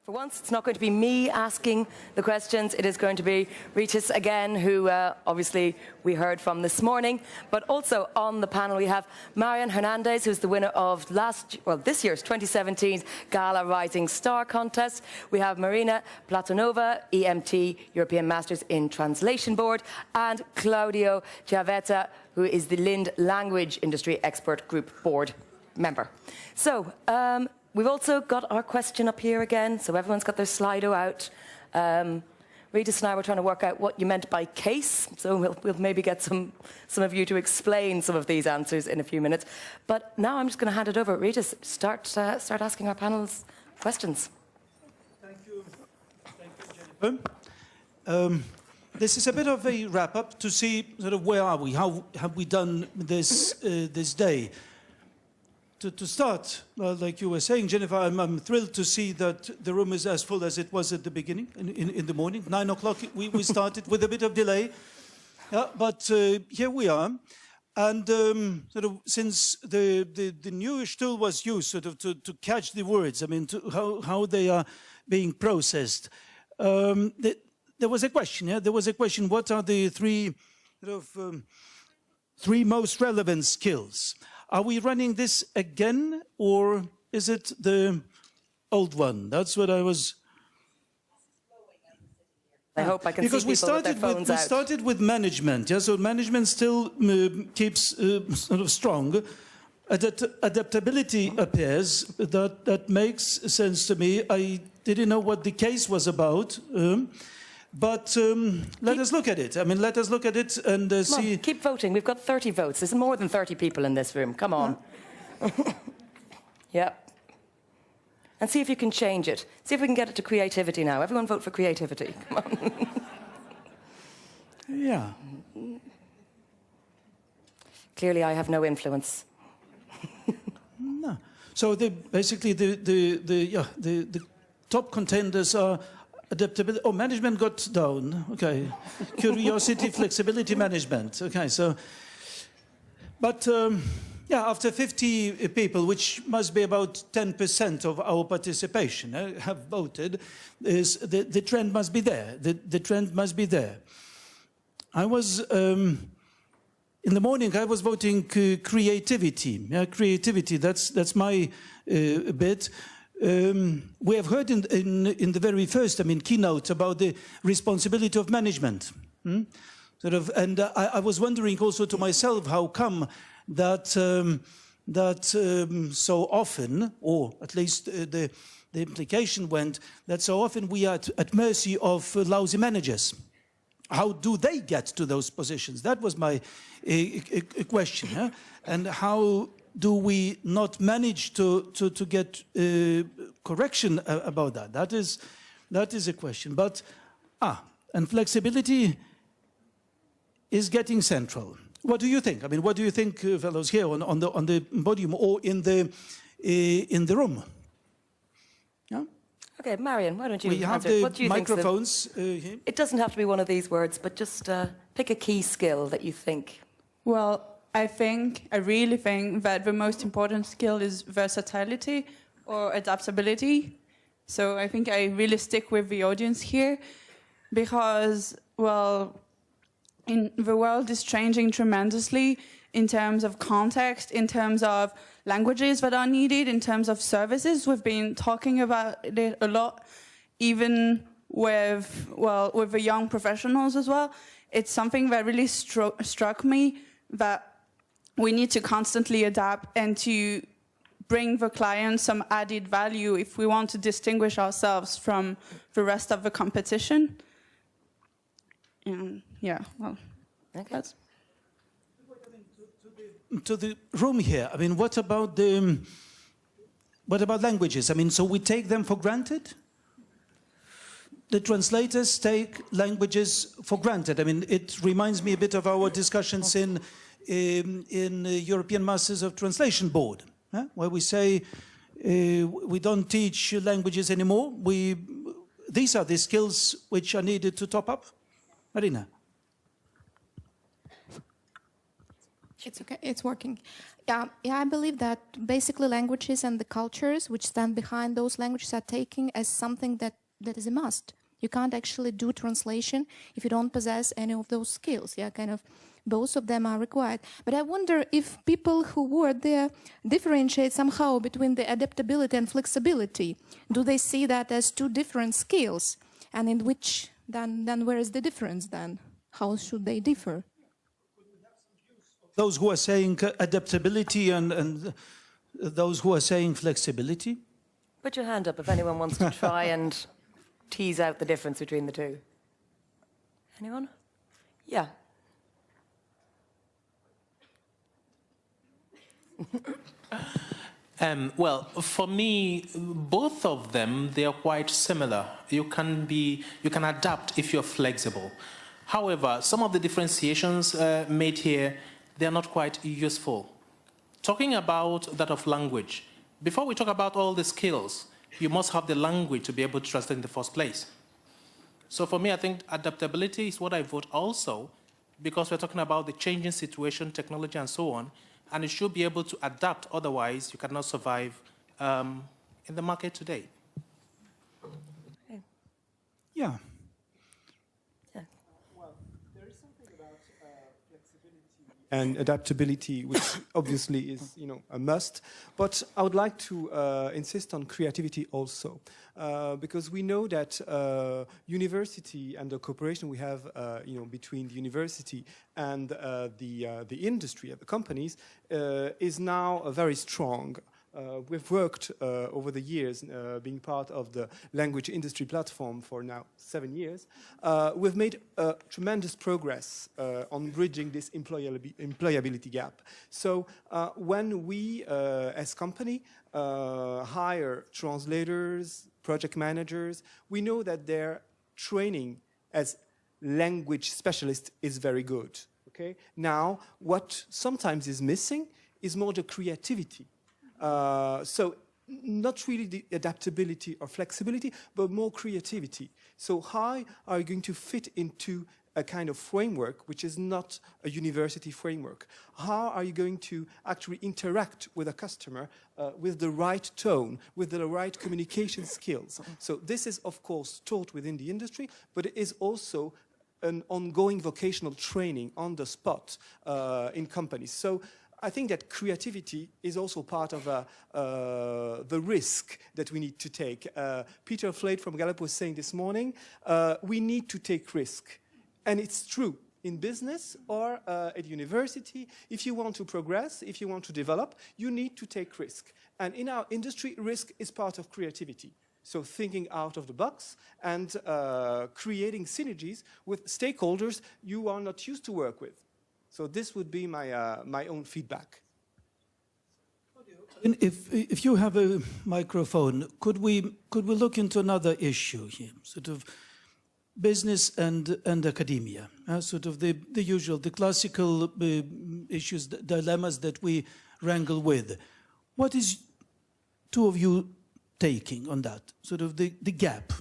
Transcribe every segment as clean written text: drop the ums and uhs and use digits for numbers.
For once, it's not going to be me asking the questions. It is going to be Ritis again, who obviously we heard from this morning. But also on the panel, we have Marian Hernandez, who's the winner of this year's 2017 Gala Rising Star Contest. We have Marina Platonova, EMT, European Masters in Translation Board, and Claudio Chiavetta, who is the Lind Language Industry Expert Group Board member. So, we've also got our question up here again, so everyone's got their Slido out. Ritis and I were trying to work out what you meant by case, so we'll maybe get some of you to explain some of these answers in a few minutes. But now I'm just going to hand it over. Ritis, start asking our panels questions. Thank you, Jennifer. This is a bit of a wrap-up to see sort of where are we, how have we done this this day. To start, like you were saying, Jennifer, I'm thrilled to see that the room is as full as it was at the beginning, in the morning. 9 o'clock we started with a bit of delay, but here we are. And sort of since the newish tool was used sort of to catch the words, I mean, how they are being processed, there was a question, yeah? There was a question, what are the three most relevant skills? Are we running this again, or is it the old one? That's what I was... I hope I can see people with their phones out. We started with management, yeah? So management still keeps sort of strong. Adaptability appears, that makes sense to me. I didn't know what the case was about. But let us look at it. I mean, let us look at it and see... On, keep voting. We've got 30 votes. There's more than 30 people in this room. Come on. Yep. And see if you can change it. See if we can get it to creativity now. Everyone vote for creativity. Come on. Yeah. Clearly, I have no influence. No. So basically, the top contenders are... Adaptability. Oh, management got down. Okay. Curiosity, flexibility, management. Okay, so... But, yeah, after 50 people, which must be about 10% of our participation, have voted, the trend must be there. The trend must be there. I was... in the morning, I was voting creativity. Yeah, creativity, that's my bit. We have heard in the very first, keynote about the responsibility of management. Sort of, and I was wondering also to myself, how come that so often, or at least the implication went, that so often we are at mercy of lousy managers. How do they get to those positions? That was my question. Huh? And how do we not manage to get correction about that? That is a question. But and flexibility is getting central. What do you think? I mean, what do you think, fellows here on the podium or in the room? Yeah. Okay, Marian, why don't you answer? We have the microphones here. It doesn't have to be one of these words, but just pick a key skill that you think. Well, I really think that the most important skill is versatility or adaptability. So I think I really stick with the audience here because, well, the world is changing tremendously in terms of context, in terms of languages that are needed, in terms of services. We've been talking about it a lot, even with the young professionals as well. It's something that really struck me, that we need to constantly adapt and to bring the client some added value if we want to distinguish ourselves from the rest of the competition. And yeah, well, okay. To the room here, I mean, what about languages? I mean, so we take them for granted? The translators take languages for granted. I mean, it reminds me a bit of our discussions in European Masters of Translation Board, where we say we don't teach languages anymore. These are the skills which are needed to top up. Marina. It's okay. It's working. Yeah, I believe that basically languages and the cultures which stand behind those languages are taken as something that is a must. You can't actually do translation if you don't possess any of those skills. Yeah, kind of both of them are required. But I wonder if people who work there differentiate somehow between the adaptability and flexibility. Do they see that as two different skills? And in which, then where is the difference then? How should they differ? Those who are saying adaptability and those who are saying flexibility? Put your hand up if anyone wants to try and tease out the difference between the two. Anyone? Yeah. Well, for me, both of them, they are quite similar. You can adapt if you're flexible. However, some of the differentiations made here, they are not quite useful. Talking about that of language, before we talk about all the skills, you must have the language to be able to translate in the first place. So for me, I think adaptability is what I vote also, because we're talking about the changing situation, technology, and so on, and you should be able to adapt, otherwise you cannot survive in the market today. Yeah. And adaptability, which obviously is, a must. But I would like to insist on creativity also, because we know that university and the cooperation we have, between the university and the industry and the companies is now very strong. We've worked over the years, being part of the language industry platform for now 7 years. We've made tremendous progress on bridging this employability gap. So when we, as company, hire translators, project managers, we know that their training as language specialists is very good. Okay? Now, what sometimes is missing is more the creativity. So not really the adaptability or flexibility, but more creativity. So how are you going to fit into a kind of framework which is not a university framework? How are you going to actually interact with a customer with the right tone, with the right communication skills? So this is, of course, taught within the industry, but it is also an ongoing vocational training on the spot in companies. So I think that creativity is also part of the risk that we need to take. Peter Flade from Gallup was saying this morning, we need to take risk. And it's true. In business or at university, if you want to progress, if you want to develop, you need to take risk. And in our industry, risk is part of creativity. So thinking out of the box and creating synergies with stakeholders you are not used to work with. So this would be my own feedback. If you have a microphone, could we look into another issue here, sort of business and academia, sort of the usual, the classical issues, dilemmas that we wrangle with. What is two of you taking on that, sort of the gap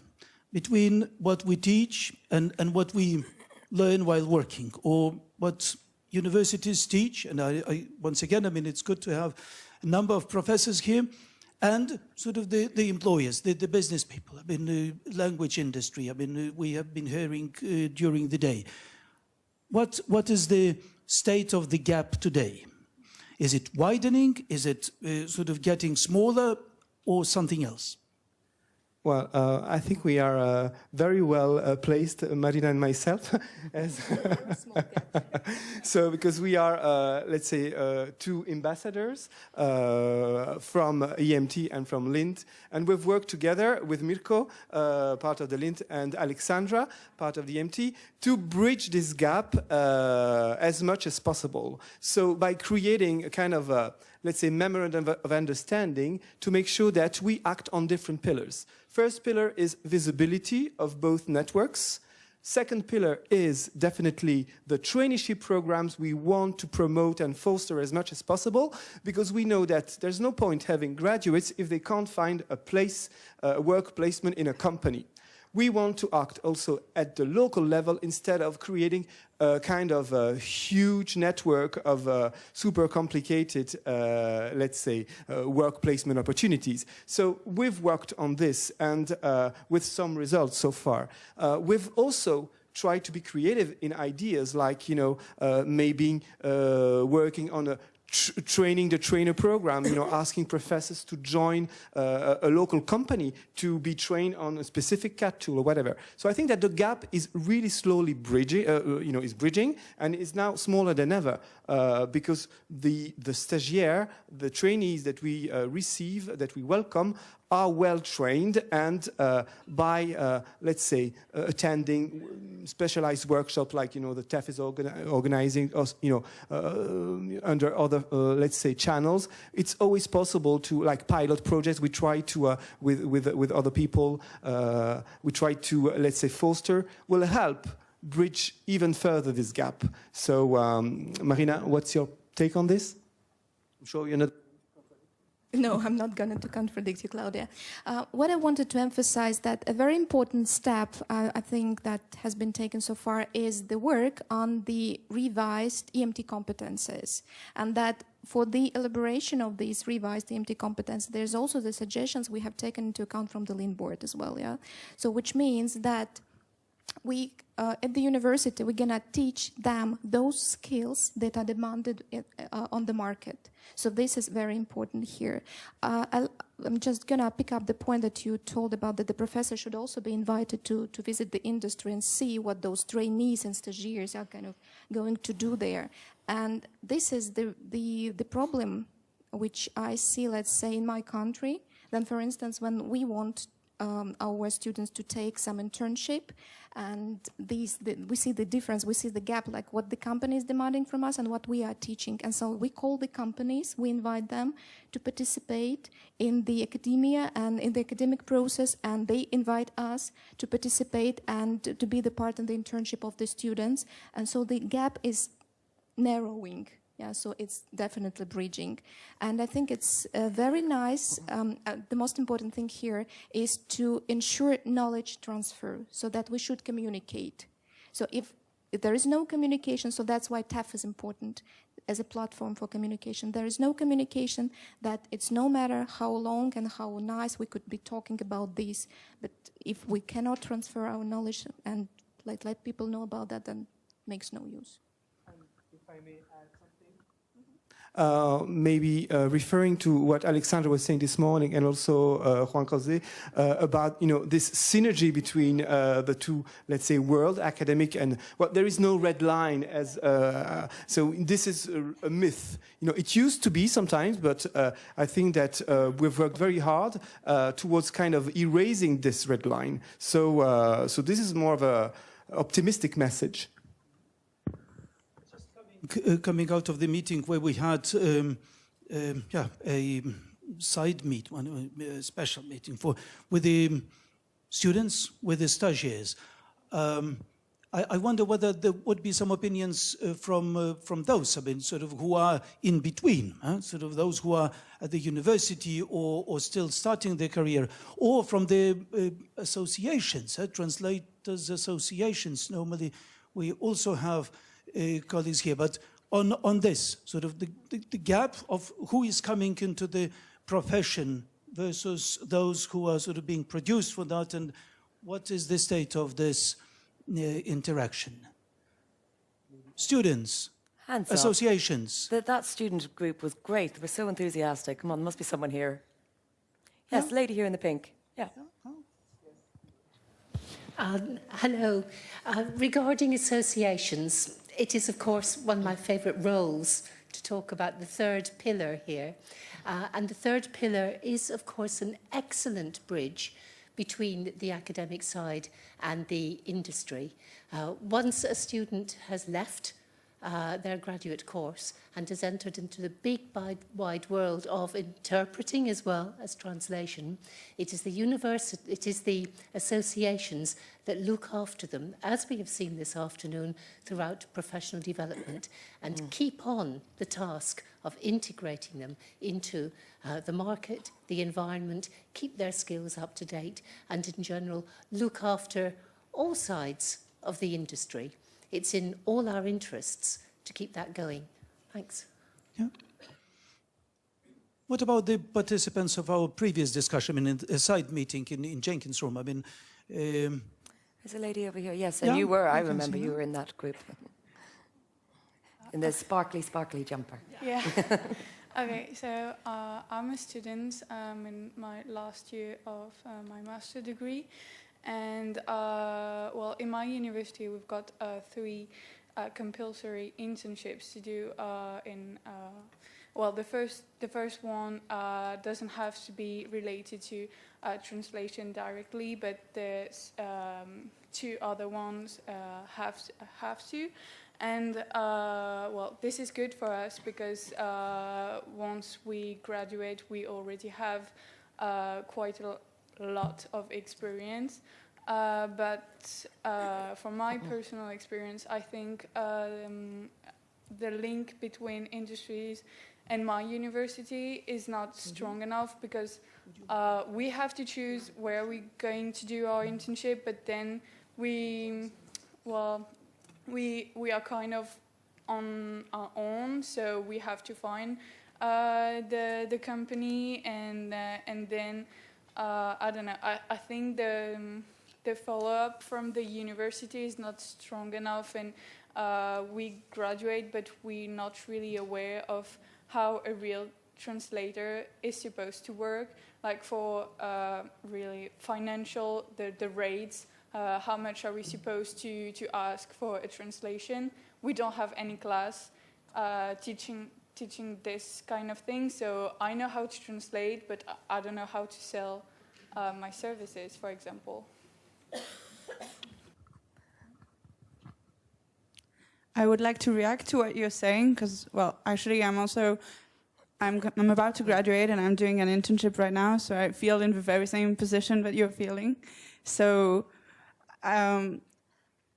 between what we teach and what we learn while working, or what universities teach? And I once again, I mean, it's good to have a number of professors here, and sort of the employers, the business people. I mean, the language industry. I mean, we have been hearing during the day. What is the state of the gap today? Is it widening? Is it sort of getting smaller, or something else? Well, I think we are very well placed, Marina and myself. So, because we are, let's say, two ambassadors from EMT and from Lint. And we've worked together with Mirko, part of the Lint, and Alexandra, part of the EMT, to bridge this gap as much as possible. So by creating a kind of, let's say, memorandum of understanding to make sure that we act on different pillars. First pillar is visibility of both networks. Second pillar is definitely the traineeship programs we want to promote and foster as much as possible, because we know that there's no point having graduates if they can't find a place, work placement in a company. we want to act also at the local level instead of creating a kind of a huge network of super complicated, let's say, work placement opportunities. So we've worked on this and with some results so far. We've also try to be creative in ideas like, maybe working on a training the trainer program, asking professors to join a local company to be trained on a specific CAD tool or whatever. So I think that the gap is really slowly bridging, is bridging, and is now smaller than ever because the stagiaires, the trainees that we receive, that we welcome, are well trained and by, let's say, attending specialized workshops like, the TEF is organizing, under other, let's say, channels. It's always possible to, like pilot projects, we try to, with other people, we try to, let's say, foster, will help bridge even further this gap. So, Marina, what's your take on this? I'm sure you're not... No, I'm not going to contradict you, Claudia. What I wanted to emphasize that a very important step, I think, that has been taken so far is the work on the revised EMT competences. And that for the elaboration of these revised EMT competences, there's also the suggestions we have taken into account from the Lean Board as well, yeah? So which means that we, at the university, we're going to teach them those skills that are demanded on the market. So this is very important here. I'm just going to pick up the point that you told about that the professor should also be invited to visit the industry and see what those trainees and stagiaires are kind of going to do there. And this is the problem which I see, let's say, in my country. Then, for instance, when we want our students to take some internship, and we see the difference, we see the gap, like what the company is demanding from us and what we are teaching. And so we call the companies, we invite them to participate in the academia and in the academic process, and they invite us to participate and to be the part in the internship of the students. And so the gap is narrowing. Yeah, so it's definitely bridging. And I think it's very nice. The most important thing here is to ensure knowledge transfer so that we should communicate. So if there is no communication, so that's why TEF is important as a platform for communication. There is no communication, that it's no matter how long and how nice we could be talking about this, but if we cannot transfer our knowledge and let people know about that, then it makes no use. If I may add something? Maybe referring to what Alexandra was saying this morning, and also Juan Jose, about this synergy between the two, let's say, world, academic and, well, there is no red line as so this is a myth. It used to be sometimes, but I think that we've worked very hard towards kind of erasing this red line. So so this is more of a optimistic message. Coming out of the meeting where we had a side meet, a special meeting with the students, with the stagiaires. I wonder whether there would be some opinions from those, I mean, sort of who are in between, sort of those who are at the university or still starting their career, or from the associations, translators associations. Normally, we also have colleagues here, but on this, sort of the gap of who is coming into the profession versus those who are sort of being produced for that, and what is the state of this interaction? Students, Hands associations. up. That student group was great. They were so enthusiastic. Come on, there must be someone here. Yes, lady here in the pink. Yeah. Hello. Regarding associations, it is, of course, one of my favourite roles to talk about the third pillar here. And the third pillar is, of course, an excellent bridge between the academic side and the industry. Once a student has left their graduate course and has entered into the big, wide world of interpreting as well as translation. It is the associations that look after them, as we have seen this afternoon, throughout professional development, and keep on the task of integrating them into the market, the environment, keep their skills up to date, and in general look after all sides of the industry. It's in all our interests to keep that going. Thanks. Yeah. What about the participants of our previous discussion in a side meeting in Jenkins' room? I mean, There's a lady over here, yes, and Yeah, you were, I you can remember see you her. were in that group. In the sparkly jumper. Yeah. Okay, so I'm a student in my last year of my master's degree. And, well, in my university, we've got 3 compulsory internships to do well, the first one doesn't have to be related to translation directly, but there's 2 other ones have to. And, well, this is good for us because once we graduate, we already have quite a lot of experience. But from my personal experience, I think the link between industries and my university is not strong enough because we have to choose where we're going to do our internship, but then we are kind of on our own, so we have to find the company and then I don't know. I think the follow-up from the university is not strong enough, and we graduate, but we're not really aware of how a real translator is supposed to work. Like for really financial, the rates. How much are we supposed to ask for a translation? We don't have any class teaching this kind of thing, so I know how to translate, but I don't know how to sell my services, for example. I would like to react to what you're saying because, well, actually, I'm about to graduate and I'm doing an internship right now, so I feel in the very same position that you're feeling. So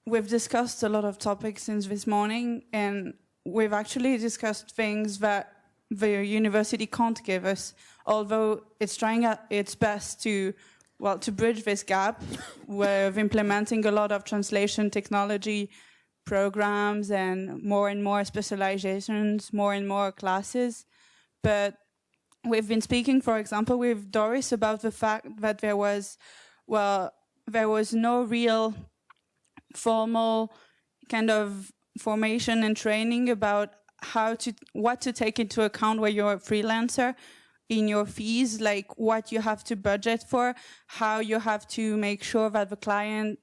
we've discussed a lot of topics since this morning, and we've actually discussed things that the university can't give us, although it's trying its best to bridge this gap with implementing a lot of translation technology programs and more specializations, more and more classes. But we've been speaking, for example, with Doris about the fact that there was no real formal kind of formation and training about what to take into account when you're a freelancer in your fees, like what you have to budget for, how you have to make sure that the client,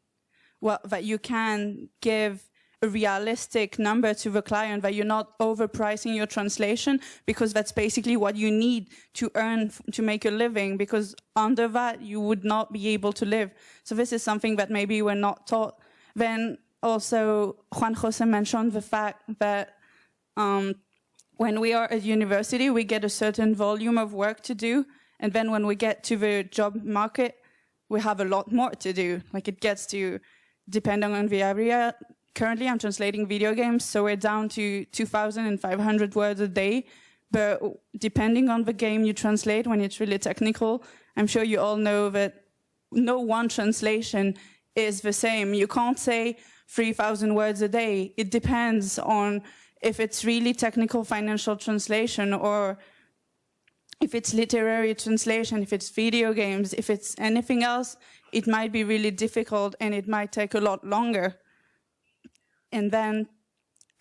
that you can give a realistic number to the client, that you're not overpricing your translation, because that's basically what you need to earn, to make a living, because under that you would not be able to live. So this is something that maybe we're not taught. Then also Juan Jose mentioned the fact that when we are at university, we get a certain volume of work to do, and then when we get to the job market, we have a lot more to do. Like it gets to, depending on the area. Currently, I'm translating video games, so we're down to 2,500 words a day. But depending on the game you translate, when it's really technical, I'm sure you all know that no one translation is the same. You can't say 3,000 words a day. It depends on if it's really technical financial translation, or if it's literary translation, if it's video games, if it's anything else, it might be really difficult and it might take a lot longer. And then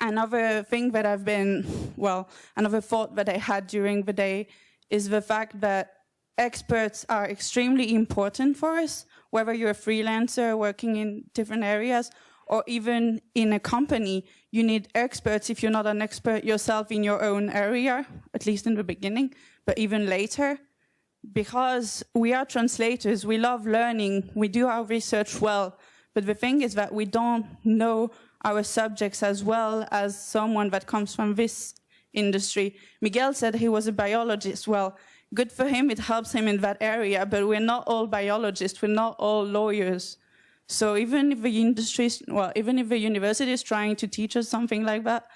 another thing that another thought that I had during the day is the fact that experts are extremely important for us, whether you're a freelancer working in different areas or even in a company. You need experts if you're not an expert yourself in your own area, at least in the beginning, but even later. Because we are translators, we love learning, we do our research well, but the thing is that we don't know our subjects as well as someone that comes from this industry. Miguel said he was a biologist. Well, good for him, it helps him in that area, but we're not all biologists, we're not all lawyers. So even if the industry, even if the university is trying to teach us something like that,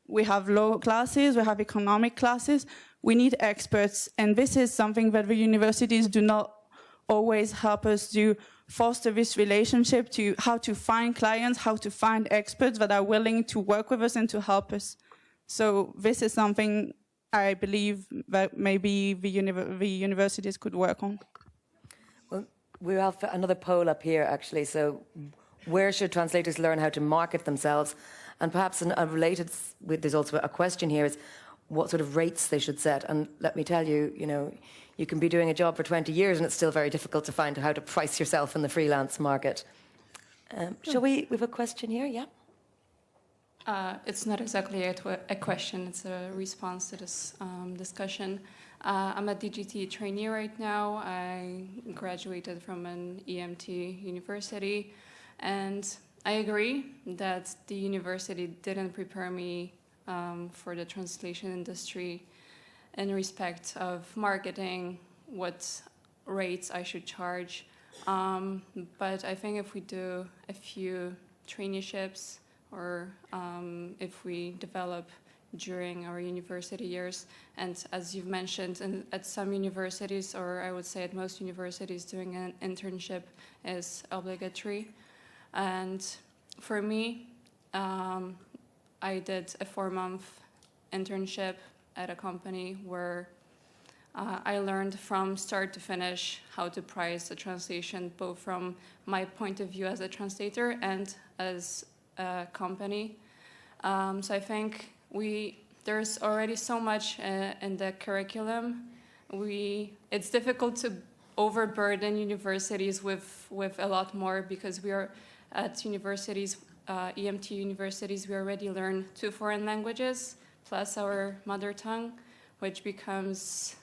we have law classes, we have economic classes, we need experts, and this is something that the universities do not always help us to foster this relationship, to how to find clients, how to find experts that are willing to work with us and to help us. So this is something I believe that maybe the universities could work on. Well, we have another poll up here, actually. So where should translators learn how to market themselves? And perhaps a related, there's also a question here, is what sort of rates they should set. And let me tell you, you can be doing a job for 20 years and it's still very difficult to find how to price yourself in the freelance market. Shall we have a question here? Yeah. It's not exactly a question, it's a response to this discussion. I'm a DGT trainee right now. I graduated from an EMT university, and I agree that the university didn't prepare me for the translation industry in respect of marketing, what rates I should charge. But I think if we do a few traineeships, or if we develop during our university years, and as you've mentioned, at some universities, or I would say at most universities, doing an internship is obligatory. And for me, I did a 4-month internship at a company where I learned from start to finish how to price a translation, both from my point of view as a translator and as a company. So I think there's already so much in the curriculum. It's difficult to overburden universities with a lot more, because we are at universities, EMT universities, we already learn 2 foreign languages plus our mother tongue, which becomes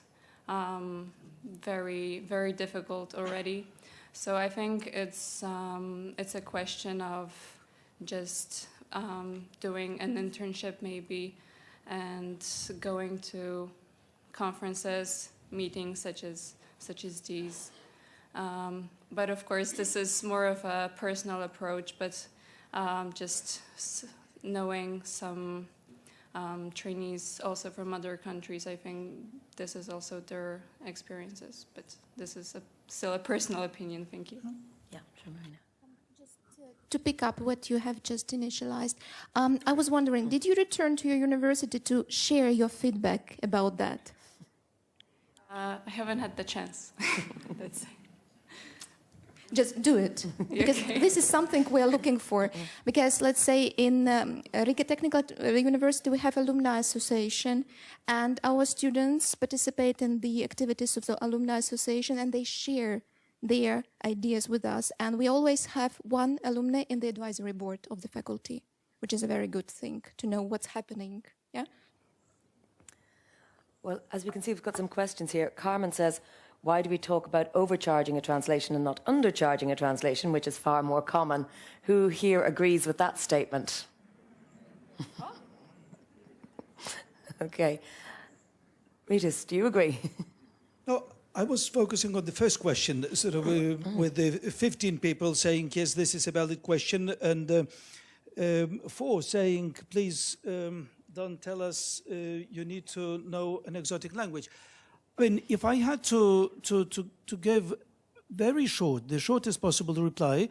very, very difficult already. So I think it's a question of just doing an internship maybe, and going to conferences, meetings such as these. But of course, this is more of a personal approach, but just knowing some trainees also from other countries, I think this is also their experiences, but this is still a personal opinion. Thank you. Yeah, sure, Marina. Just to pick up what you have just initialized, I was wondering, did you return to your university to share your feedback about that? I haven't had the chance. Let's say. Just do it, because this is something we are looking for. Because let's say in Riga Technical University we have alumni association, and our students participate in the activities of the alumni association, and they share their ideas with us. And we always have one alumni in the advisory board of the faculty, which is a very good thing to know what's happening. Yeah. Well, as we can see, we've got some questions here. Carmen says, why do we talk about overcharging a translation and not undercharging a translation, which is far more common? Who here agrees with that statement? Okay. Ritus, do you agree? No, I was focusing on the first question, sort of with the 15 people saying, yes, this is a valid question, and 4 saying, please don't tell us you need to know an exotic language. I mean, if I had to give very short, the shortest possible reply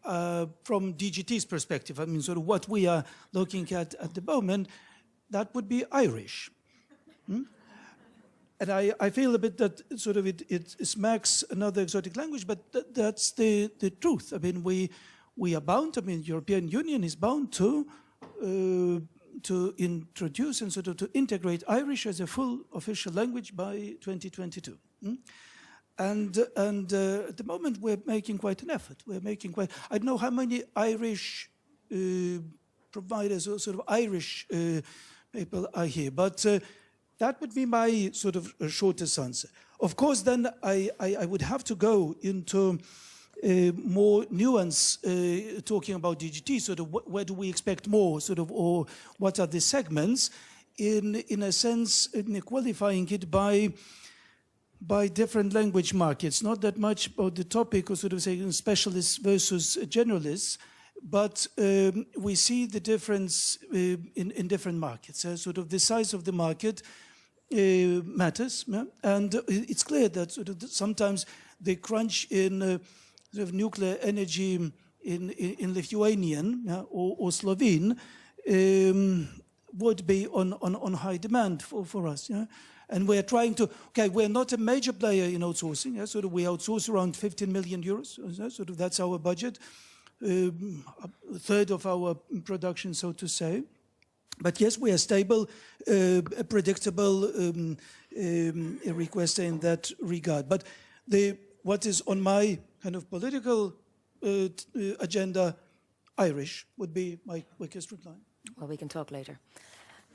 from DGT's perspective, I mean, sort of what we are looking at the moment, that would be Irish. And I feel a bit that sort of it smacks another exotic language, but that's the truth. I mean, we are bound, I mean, European Union is bound to introduce and sort of to integrate Irish as a full official language by 2022. And at the moment we're making quite an effort. I don't know how many Irish providers or sort of Irish people are here, but that would be my sort of shortest answer. Of course, then I would have to go into more nuance talking about DGT, sort of where do we expect more, sort of, or what are the segments, in a sense, qualifying it by different language markets, not that much about the topic or sort of saying specialists versus generalists, but we see the difference in different markets. Sort of the size of the market matters, yeah? And it's clear that sort of sometimes the crunch in sort of nuclear energy in Lithuanian, yeah, or Slovene would be on high demand for us. Yeah? And we're trying to, okay, we're not a major player in outsourcing. Yeah? Sort of we outsource around 15 million euros. Yeah? Sort of that's our budget, a third of our production, so to say. But yes, we are stable, predictable requester in that regard. But what is on my kind of political agenda, Irish, would be my quickest reply. Well, we can talk later.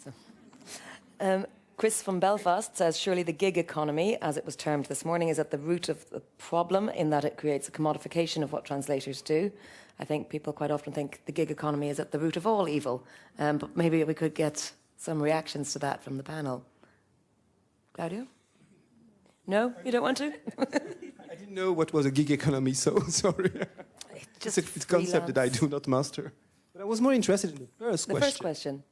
So, Chris from Belfast says, surely the gig economy, as it was termed this morning, is at the root of the problem in that it creates a commodification of what translators do. I think people quite often think the gig economy is at the root of all evil, but maybe we could get some reactions to that from the panel. Claudio? No? You don't want to? I didn't know what was a gig economy, so sorry. Just it's a concept that I do not master. But I was more interested in the first question. The first question.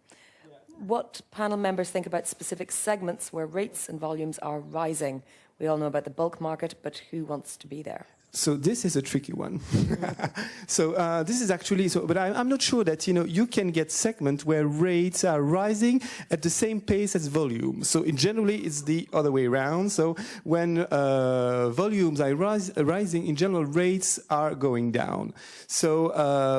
What panel members think about specific segments where rates and volumes are rising? We all know about the bulk market, but who wants to be there? So this is a tricky one. So this is actually, but I'm not sure that, you can get segment where rates are rising at the same pace as volume. So generally, it's the other way around. So when volumes are rising, in general, rates are going down. So,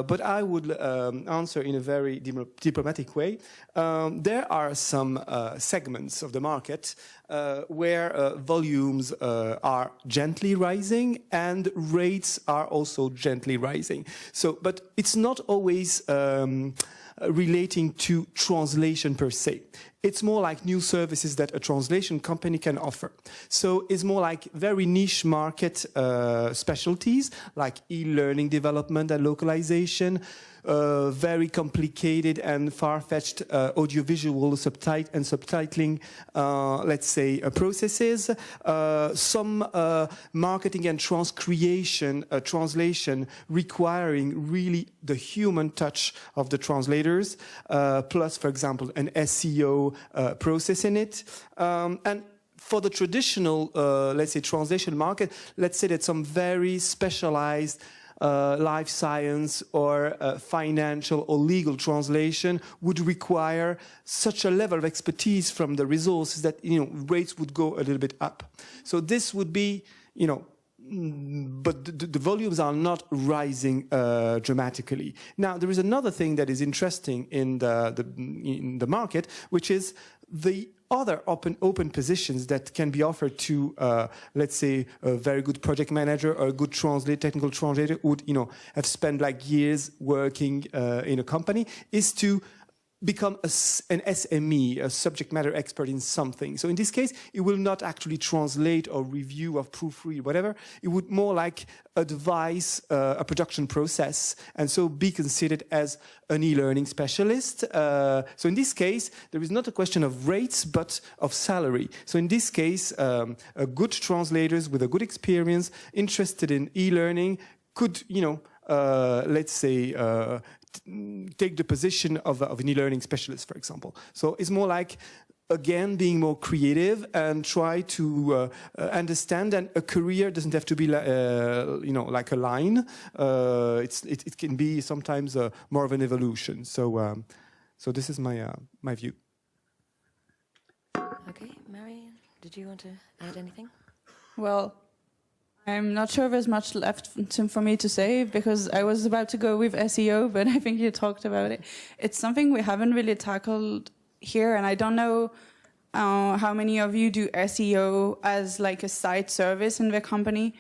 but I would answer in a very diplomatic way. There are some segments of the market where volumes are gently rising and rates are also gently rising. So, but it's not always relating to translation per se. It's more like new services that a translation company can offer. So it's more like very niche market specialties like e-learning development and localization, very complicated and far-fetched audiovisual subtitling, let's say, processes, some marketing and translation requiring really the human touch of the translators, plus, for example, an SEO process in it. And for the traditional, let's say, translation market, let's say that some very specialized life science or financial or legal translation would require such a level of expertise from the resources that rates would go a little bit up. So this would be, but the volumes are not rising dramatically. Now there is another thing that is interesting in the market, which is the other open positions that can be offered to, let's say, a very good project manager or a good technical translator who would, have spent like years working in a company, is to become an SME, a subject matter expert in something. So in this case, it will not actually translate or review or proofread, whatever. It would more like advise a production process and so be considered as an e-learning specialist. So in this case, there is not a question of rates, but of salary. So in this case, good translators with a good experience, interested in e-learning, could, let's say, take the position of an e-learning specialist, for example. So it's more like, again, being more creative and try to understand that a career doesn't have to be, like a line. It can be sometimes more of an evolution. So, so this is my my view. Okay, Marion, did you want to add anything? Well, I'm not sure there's much left for me to say because I was about to go with SEO, but I think you talked about it. It's something we haven't really tackled here, and I don't know how many of you do SEO as like a side service in the company,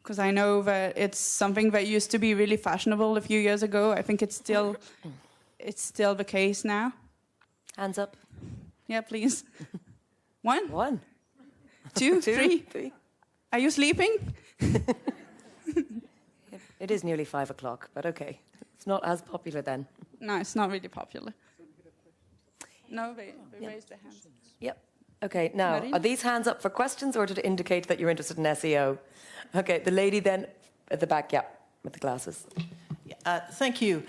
because I know that it's something that used to be really fashionable a few years ago. I think it's still the case now. Hands up. Yeah, please. One? Two? Two? Three? Are you sleeping? It is nearly 5 o'clock, but okay. It's not as popular then. No, it's not really popular. No, they raised their hands. Yep. Okay, now, Marina? are these hands up for questions or to indicate that you're interested in SEO? Okay, the lady then at the back, yeah, with the glasses. Thank you.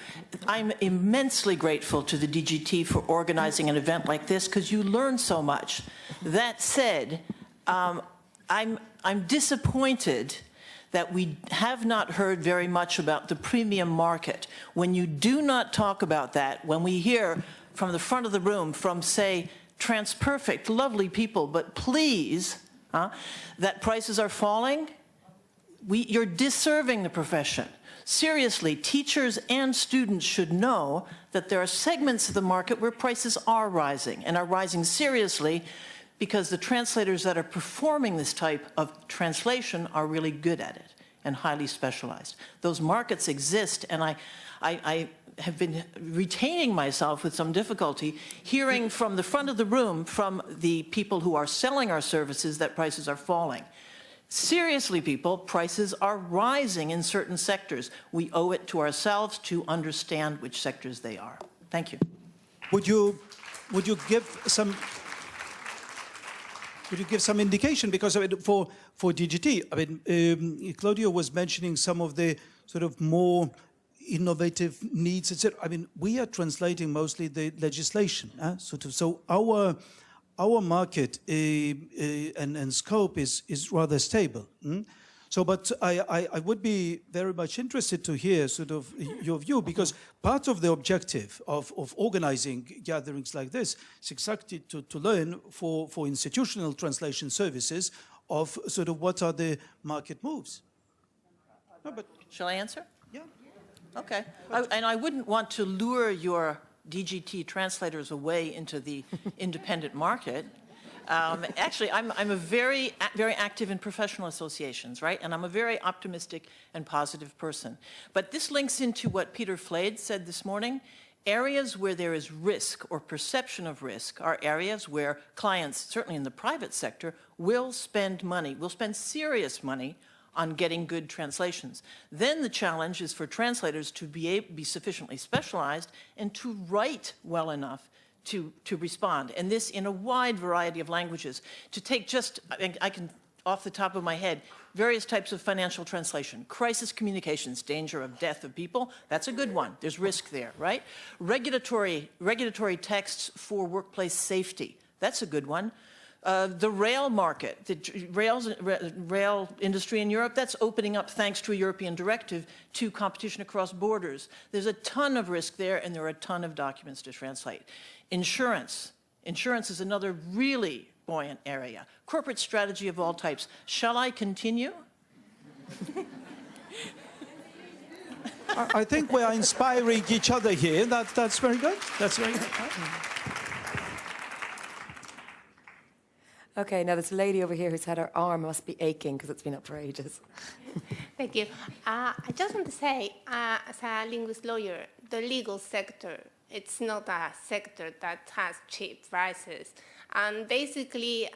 I'm immensely grateful to the DGT for organizing an event like this because you learn so much. That said, I'm disappointed that we have not heard very much about the premium market. When you do not talk about that, when we hear from the front of the room from, say, TransPerfect, lovely people, but please, that prices are falling, you're disserving the profession. Seriously, teachers and students should know that there are segments of the market where prices are rising, and are rising seriously because the translators that are performing this type of translation are really good at it and highly specialized. Those markets exist, and I have been retaining myself with some difficulty, hearing from the front of the room from the people who are selling our services that prices are falling. Seriously, people, prices are rising in certain sectors. We owe it to ourselves to understand which sectors they are. Thank you. Would you give some indication? Because I mean, for DGT, I mean, Claudio was mentioning some of the sort of more innovative needs, etc. I mean, we are translating mostly the legislation, so our market and scope is rather stable. So, but I would be very much interested to hear sort of your view, because part of the objective of organizing gatherings like this is exactly to learn for institutional translation services of sort of what are the market moves. No, but Shall I answer? yeah. Okay. And I wouldn't want to lure your DGT translators away into the independent market. Actually, I'm a very active in professional associations, right? And I'm a very optimistic and positive person. But this links into what Peter Flade said this morning. Areas where there is risk or perception of risk are areas where clients, certainly in the private sector, will spend money, will spend serious money on getting good translations. Then the challenge is for translators to be sufficiently specialized and to write well enough to respond, and this in a wide variety of languages. To take just, I can, off the top of my head, various types of financial translation. Crisis communications, danger of death of people, that's a good one. There's risk there, right? Regulatory texts for workplace safety, that's a good one. The rail market, the rail industry in Europe, that's opening up thanks to a European directive to competition across borders. There's a ton of risk there, and there are a ton of documents to translate. Insurance is another really buoyant area. Corporate strategy of all types. Shall I continue? I think we are inspiring each other here. That's very good. That's very good. Okay, now this lady over here who's had her arm must be aching because it's been up for ages. Thank you. I just want to say, as a linguist lawyer, the legal sector, it's not a sector that has cheap prices. And basically,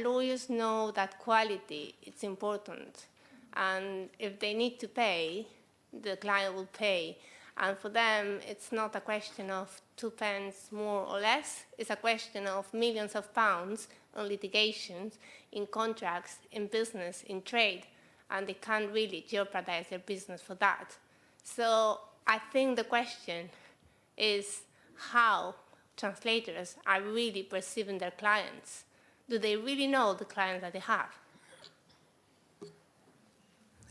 lawyers know that quality is important. And if they need to pay, the client will pay. And for them, it's not a question of 2 pence more or less. It's a question of millions of pounds on litigations, in contracts, in business, in trade. And they can't really jeopardize their business for that. So I think the question is how translators are really perceiving their clients. Do they really know the clients that they have?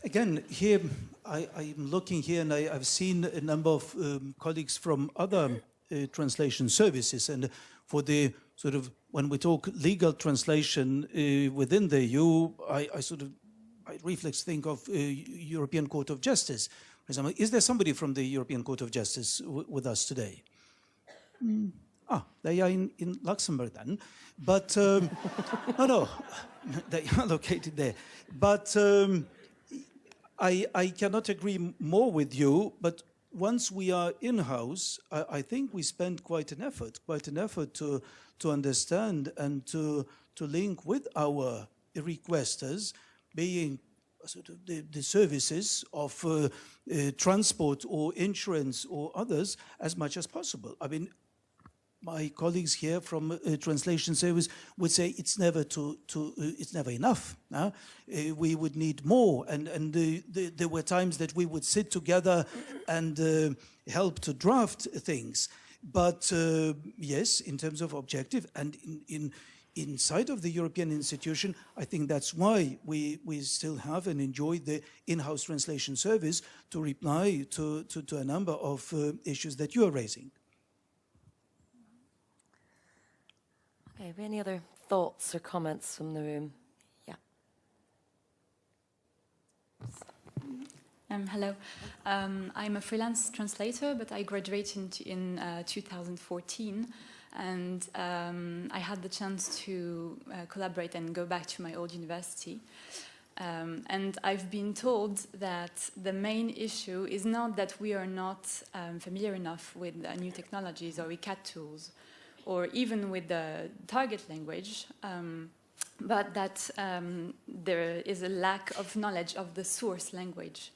Again, here, I'm looking here, and I've seen a number of colleagues from other translation services, and for the sort of, when we talk legal translation within the EU, I reflex think of European Court of Justice. For example, is there somebody from the European Court of Justice with us today? They are in Luxembourg then, but no, they are located there. But I cannot agree more with you, but once we are in-house, I think we spend quite an effort to understand and to link with our requesters, being sort of the services of transport or insurance or others as much as possible. I mean, my colleagues here from translation service would say it's never it's never enough. We would need more, and there were times that we would sit together and help to draft things. But yes, in terms of objective and inside of the European institution, I think that's why we still have and enjoy the in-house translation service to reply to a number of issues that you are raising. Okay, any other thoughts or comments from the room? Yeah. Hello. I'm a freelance translator, but I graduated in 2014, and I had the chance to collaborate and go back to my old university. And I've been told that the main issue is not that we are not familiar enough with new technologies or with CAT tools, or even with the target language, but that there is a lack of knowledge of the source language.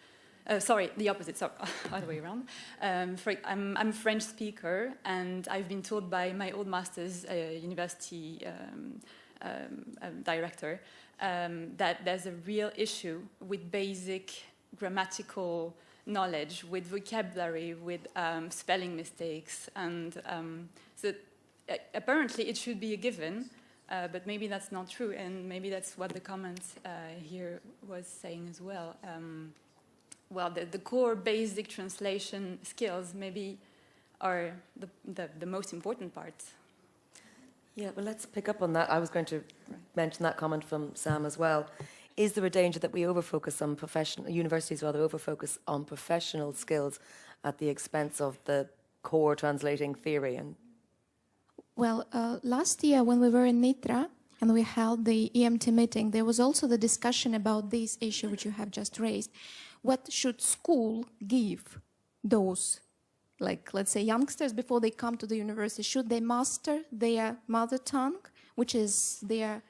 Sorry, the opposite, sorry, other way around. I'm a French speaker, and I've been told by my old master's university director that there's a real issue with basic grammatical knowledge, with vocabulary, with spelling mistakes, and so apparently it should be a given, but maybe that's not true, and maybe that's what the comment here was saying as well. Well, the core basic translation skills maybe are the most important part. Yeah, well, let's pick up on that. I was going to mention that comment from Sam as well. Is there a danger that we overfocus on universities rather overfocus on professional skills at the expense of the core translating theory? And Well, last year when we were in Nitra and we held the EMT meeting, there was also the discussion about this issue which you have just raised. What should school give those, like, let's say, youngsters before they come to the university? Should they master their mother tongue, which is their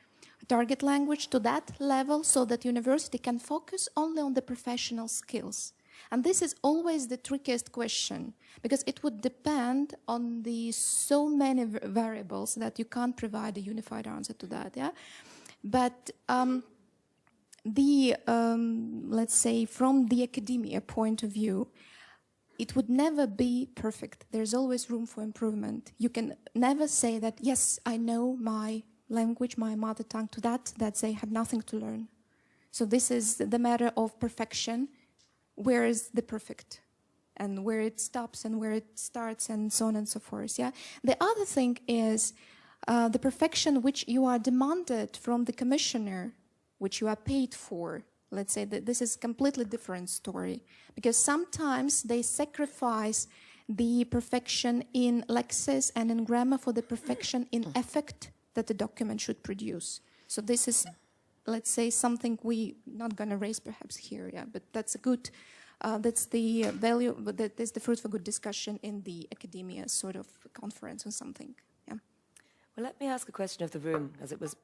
target language, to that level so that university can focus only on the professional skills? And this is always the trickiest question, because it would depend on the so many variables that you can't provide a unified answer to that. Yeah, but let's say from the academia point of view, it would never be perfect. There's always room for improvement. You can never say that, yes, I know my language, my mother tongue, to that they have nothing to learn. So this is the matter of perfection. Where is the perfect, and where it stops and where it starts, and so on and so forth. Yeah. The other thing is the perfection which you are demanded from the commissioner, which you are paid for. Let's say that this is a completely different story, because sometimes they sacrifice the perfection in lexis and in grammar for the perfection in effect that the document should produce. So this is, let's say, something we're not going to raise perhaps here, yeah, but that's a good, that's the value, but that is the fruit for good discussion in the academia sort of conference or something, yeah. well, let me ask a question of the room, as it was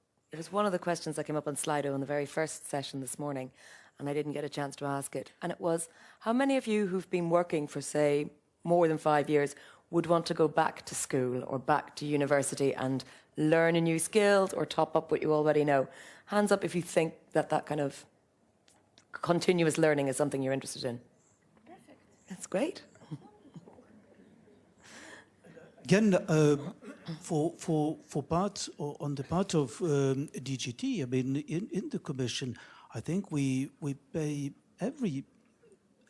one of the questions that came up on Slido in the very first session this morning, and I didn't get a chance to ask it. And it was, how many of you who've been working for, say, more than 5 years would want to go back to school or back to university and learn a new skill or top up what you already know? Hands up if you think that that kind of continuous learning is something you're interested in. Perfect. That's great. Again, for part, or on the part of DGT, I mean, in the Commission, I think we pay every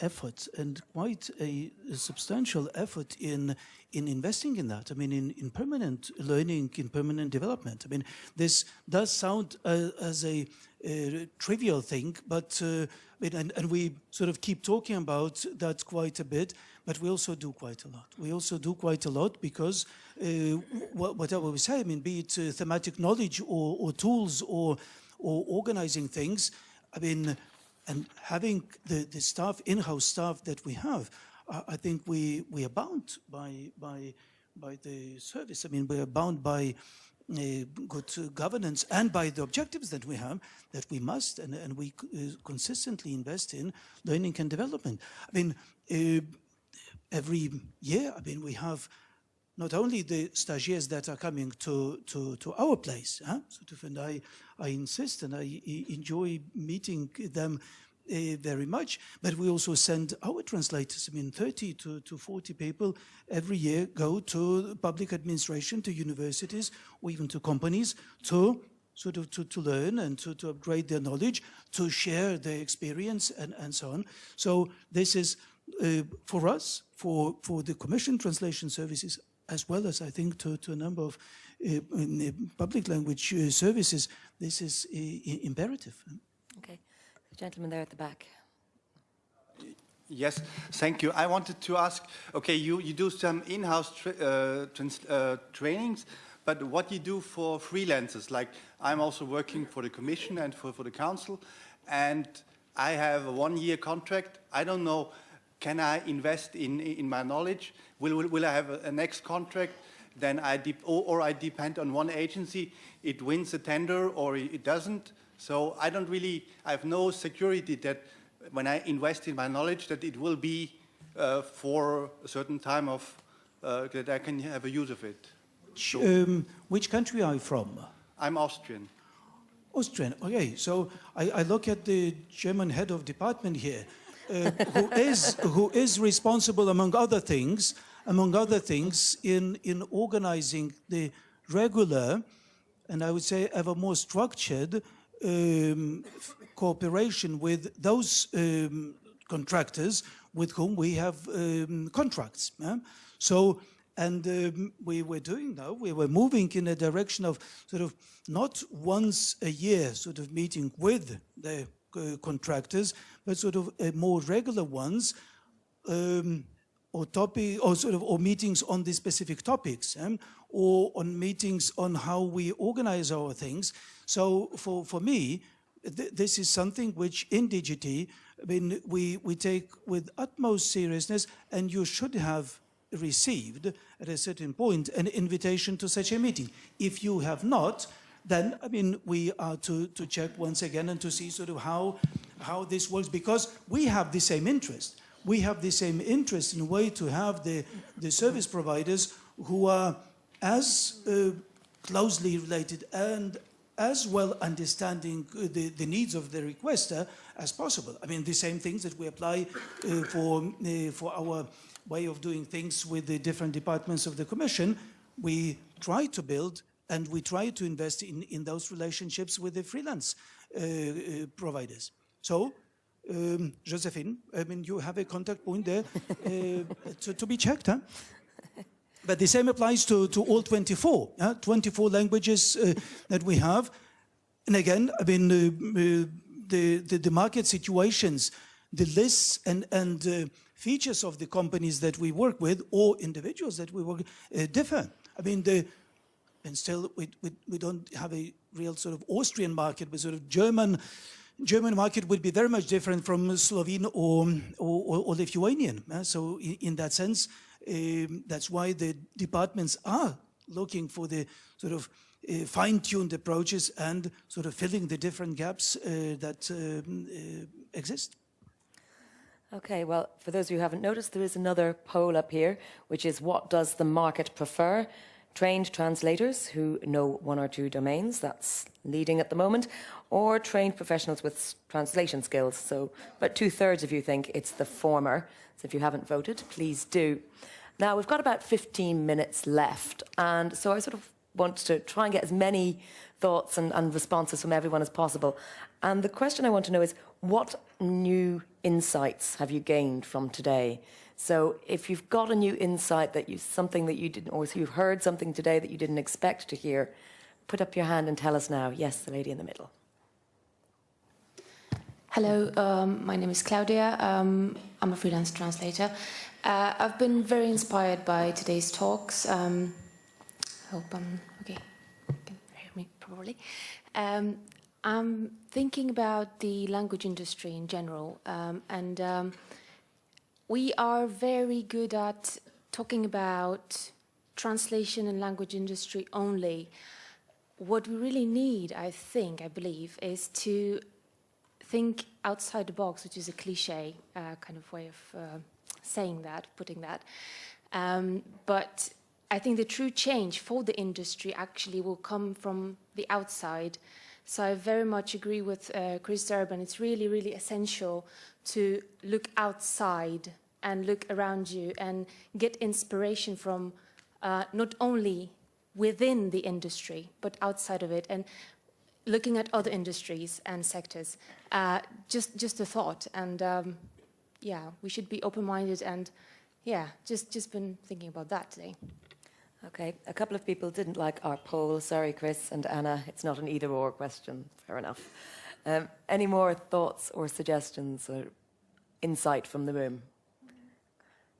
effort, and quite a substantial effort in investing in that. I mean, in permanent learning, in permanent development. I mean, this does sound as a trivial thing, but and we sort of keep talking about that quite a bit, but we also do quite a lot. We also do quite a lot because whatever we say, I mean, be it thematic knowledge or tools or organizing things, I mean, and having the staff, in-house staff that we have, I think we are bound by the service. I mean, we are bound by good governance and by the objectives that we have, that we must and we consistently invest in learning and development. I mean, every year, I mean, we have not only the stagiaires that are coming to our place, sort of, and I insist and I enjoy meeting them very much, but we also send our translators. I mean, 30 to 40 people every year go to public administration, to universities, or even to companies to sort of to learn and to upgrade their knowledge, to share their experience and so on. So this is, for us, for the Commission Translation Services, as well as I think to a number of public language services, this is imperative. Okay. The gentleman there at the back. Yes, thank you. I wanted to ask, okay, you do some in-house trainings, but what you do for freelancers? Like, I'm also working for the Commission and for the Council, and I have a one-year contract. I don't know, can I invest in my knowledge? Will I have a next contract? Then I depend on one agency. It wins a tender or it doesn't. So I have no security that when I invest in my knowledge that it will be for a certain time that I can have a use of it. Which country are you from? I'm Austrian. Austrian, okay. So I look at the German head of department here, who is responsible, among other things, in organizing the regular, and I would say ever more structured cooperation with those contractors with whom we have contracts. So, and we were moving in a direction of sort of not once a year sort of meeting with the contractors, but sort of more regular ones, or meetings on the specific topics, or on meetings on how we organize our things. So for me, this is something which in DGT, I mean, we take with utmost seriousness, and you should have received at a certain point an invitation to such a meeting. If you have not, then, I mean, we are to check once again and to see sort of how this works, because we have the same interest. We have the same interest in a way to have the service providers who are as closely related and as well understanding the needs of the requester as possible. I mean, the same things that we apply for our way of doing things with the different departments of the Commission, we try to build and we try to invest in those relationships with the freelance providers. So, Josephine, I mean, you have a contact point there to be checked, huh? But the same applies to all 24, 24 languages that we have. And again, I mean, the market situations, the lists and features of the companies that we work with or individuals that we work with differ. I mean, and still we don't have a real sort of Austrian market, but sort of German market would be very much different from Slovene or Lithuanian. So in that sense, that's why the departments are looking for the sort of fine-tuned approaches and sort of filling the different gaps that exist. Okay, well, for those of you who haven't noticed, there is another poll up here, which is what does the market prefer? Trained translators who know one or two domains, that's leading at the moment, or trained professionals with translation skills. So about 2/3 of you think it's the former. So if you haven't voted, please do. Now, we've got about 15 minutes left, and so I sort of want to try and get as many thoughts and responses from everyone as possible. And the question I want to know is, what new insights have you gained from today? So if you've got a new insight, something that you didn't, or if you've heard something today that you didn't expect to hear, put up your hand and tell us now. Yes, the lady in the middle. Hello, my name is Claudia. I'm a freelance translator. I've been very inspired by today's talks. Hope I'm okay. You can hear me properly. I'm thinking about the language industry in general, and we are very good at talking about translation and language industry only, what we really need, I believe, is to think outside the box, which is a cliche kind of way of saying that, putting that. But I think the true change for the industry actually will come from the outside. So I very much agree with Chris Durbin. It's really, really essential to look outside and look around you and get inspiration from not only within the industry, but outside of it, and looking at other industries and sectors. Just a thought, and yeah, we should be open-minded, and yeah, just been thinking about that today. Okay, a couple of people didn't like our poll. Sorry, Chris and Anna, it's not an either-or question. Fair enough. Any more thoughts or suggestions or insight from the room?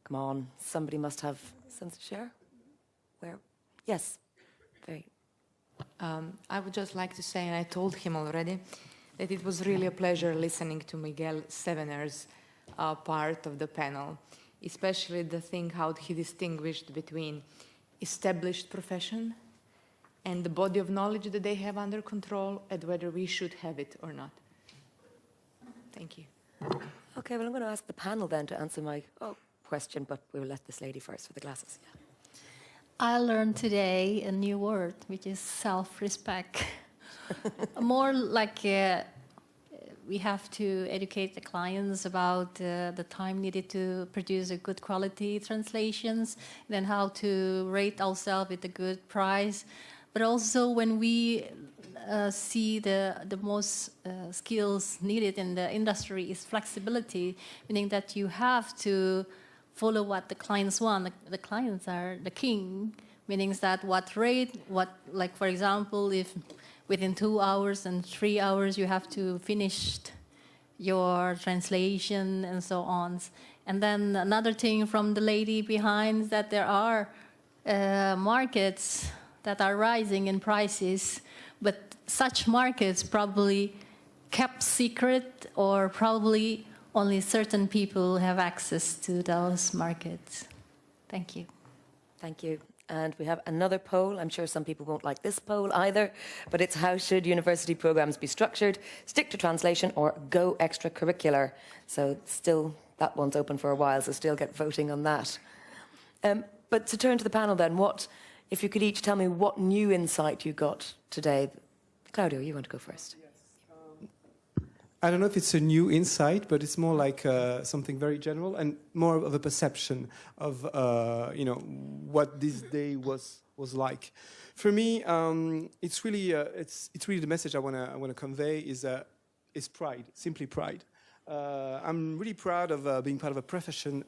Come on, somebody must have something to share. Where? Yes. Very. I would just like to say, and I told him already, that it was really a pleasure listening to Miguel Sevener's part of the panel, especially the thing how he distinguished between established profession and the body of knowledge that they have under control, and whether we should have it or not. Thank you. Okay, well, I'm going to ask the panel then to answer my question, but we'll let this lady first with the glasses. Yeah. I learned today a new word, which is self-respect. More like we have to educate the clients about the time needed to produce a good quality translations, then how to rate ourselves with a good price. But also when we see the most skills needed in the industry is flexibility, meaning that you have to follow what the clients want. The clients are the king, meaning that what rate, like for example, if within 2 hours and 3 hours you have to finish your translation and so on. And then another thing from the lady behind, that there are markets that are rising in prices, but such markets probably kept secret, or probably only certain people have access to those markets. Thank you. Thank you. And we have another poll. I'm sure some people won't like this poll either, but it's how should university programs be structured? Stick to translation or go extracurricular? So still, that one's open for a while, so still get voting on that. But to turn to the panel then, if you could each tell me what new insight you got today. Claudio, you want to go first. I don't know if it's a new insight, but it's more like something very general and more of a perception of what this day was like. For me, it's really the message I want to convey is pride, simply pride. I'm really proud of being part of a profession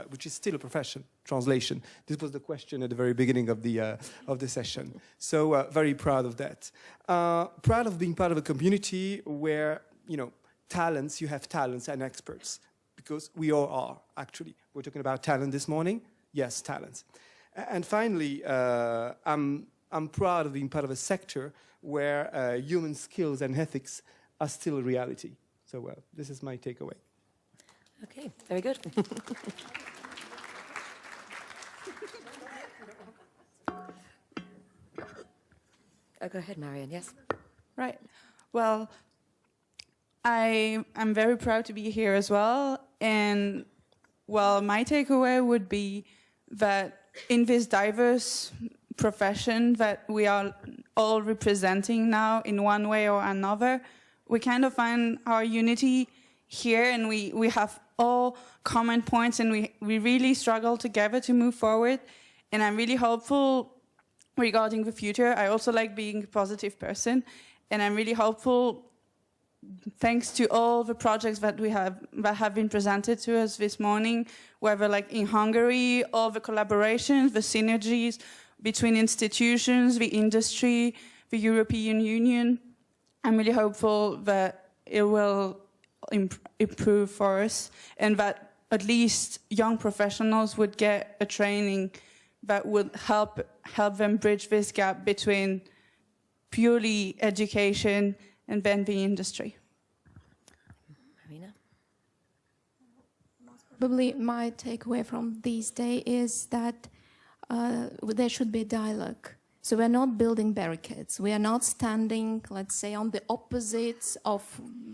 which is still a profession, translation. This was the question at the very beginning of the session. So very proud of that. Proud of being part of a community where you have talents and experts, because we all are, actually. We're talking about talent this morning. Yes, talents. And finally, I'm proud of being part of a sector where human skills and ethics are still a reality. So this is my takeaway. Okay, very good. Go ahead, Marianne, yes. Right. Well, I'm very proud to be here as well. And, well, my takeaway would be that in this diverse profession that we are all representing now in one way or another, we kind of find our unity here, and we have all common points, and we really struggle together to move forward. And I'm really hopeful regarding the future. I also like being a positive person, and I'm really hopeful, thanks to all the projects that have been presented to us this morning, whether like in Hungary, all the collaborations, the synergies between institutions, the industry, the European Union. I'm really hopeful that it will improve for us, and that at least young professionals would get a training that would help them bridge this gap between purely education and then the industry. Marina? Probably my takeaway from this day is that there should be a dialogue. So we're not building barricades. We are not standing, let's say, on the opposite of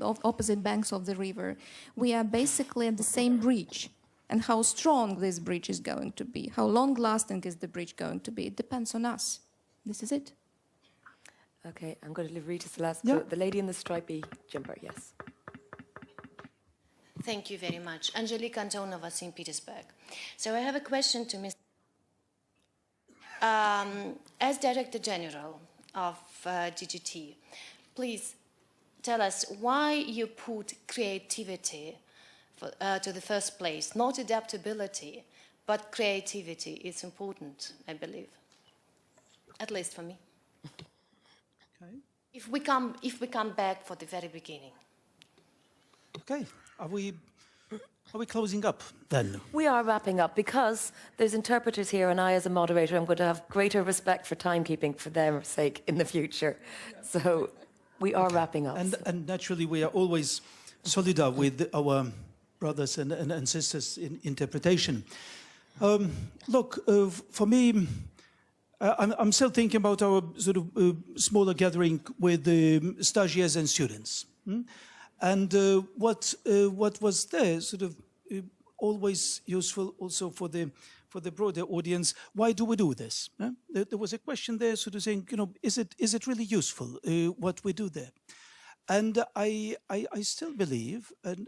opposite banks of the river. We are basically at the same bridge. And how strong this bridge is going to be, how long-lasting is the bridge going to be, it depends on us. This is it. Okay, I'm going to leave Rita Celeste. Yeah. The lady in the stripy jumper, yes. Thank you very much. Angelika Antonova, St. Petersburg. So I have a question to Ms. As Director General of DGT, please tell us why you put creativity to the first place, not adaptability, but creativity is important, I believe, at least for me. Okay. If we come back for the very beginning. Okay. Are we closing up then? We are wrapping up because there's interpreters here, and I, as a moderator, am going to have greater respect for timekeeping for their sake in the future. So we are wrapping up. And naturally, we are always solidar with our brothers and sisters in interpretation. Look, for me, I'm still thinking about our sort of smaller gathering with the stagiaires and students. And what was there sort of always useful also for the broader audience. Why do we do this? There was a question there sort of saying, is it really useful what we do there? And I still believe, and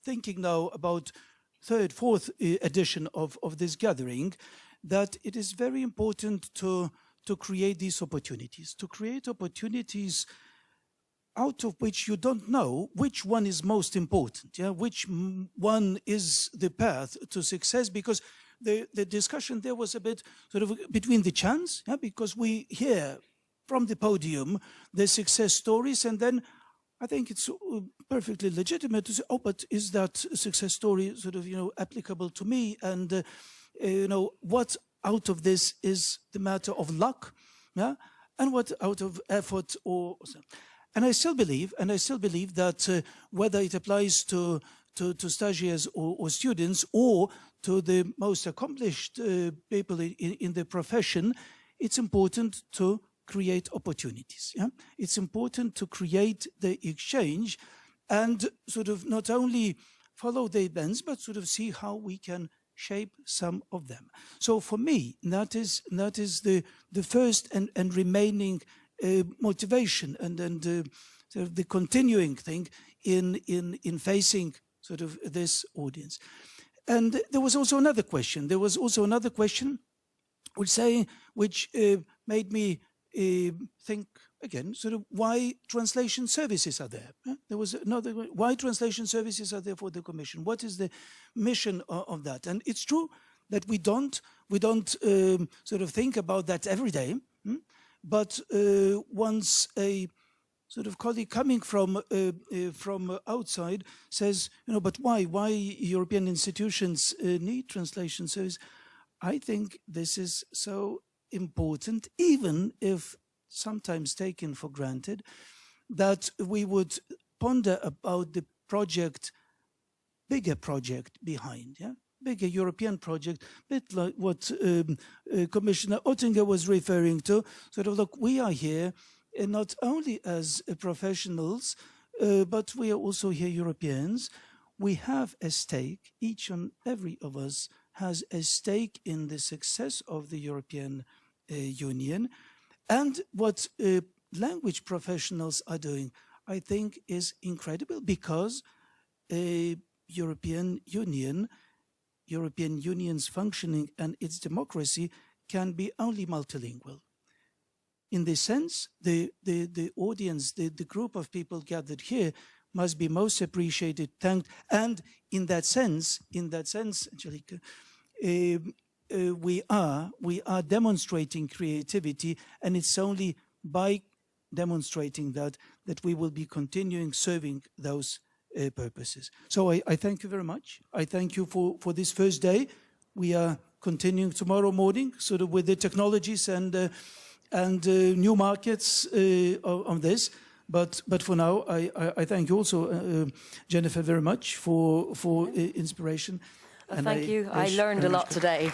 thinking now about third, fourth edition of this gathering, that it is very important to create these opportunities, to create opportunities out of which you don't know which one is most important, which one is the path to success, because the discussion there was a bit sort of between the chants, because we hear from the podium the success stories, and then I think it's perfectly legitimate to say, oh, but is that success story sort of, applicable to me? And, what out of this is the matter of luck, and what out of effort or something. And I still believe that whether it applies to stagiaires or students or to the most accomplished people in the profession, it's important to create opportunities. It's important to create the exchange and sort of not only follow the events, but sort of see how we can shape some of them. So for me, that is the first and remaining motivation and sort of the continuing thing in facing sort of this audience. And there was also another question. Which made me think again, sort of why translation services are there. There was another, why translation services are there for the Commission? What is the mission of that? And it's true that we don't sort of think about that every day. But once a sort of colleague coming from outside says, but why European institutions need translation service? I think this is so important, even if sometimes taken for granted, that we would ponder about the bigger project behind, bigger European project, a bit like what Commissioner Oettinger was referring to. Sort of, look, we are here not only as professionals, but we are also here Europeans. We have a stake, each and every of us has a stake in the success of the European Union. And what language professionals are doing, I think, is incredible, because European Union's functioning and its democracy can be only multilingual. In this sense, the audience, the group of people gathered here must be most appreciated, thanked, and in that sense, Angelika, we are demonstrating creativity, and it's only by demonstrating that we will be continuing serving those purposes. So I thank you very much. I thank you for this first day. We are continuing tomorrow morning, sort of with the technologies and new markets on this. But for now, I thank you also, Jennifer, very much for inspiration. Thank you. I learned a lot today.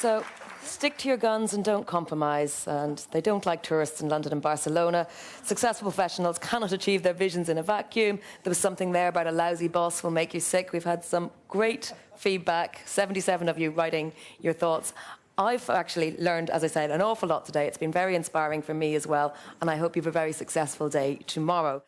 So stick to your guns and don't compromise. And they don't like tourists in London and Barcelona. Successful professionals cannot achieve their visions in a vacuum. There was something there about a lousy boss will make you sick. We've had some great feedback, 77 of you writing your thoughts. I've actually learned, as I said, an awful lot today. It's been very inspiring for me as well, and I hope you have a very successful day tomorrow.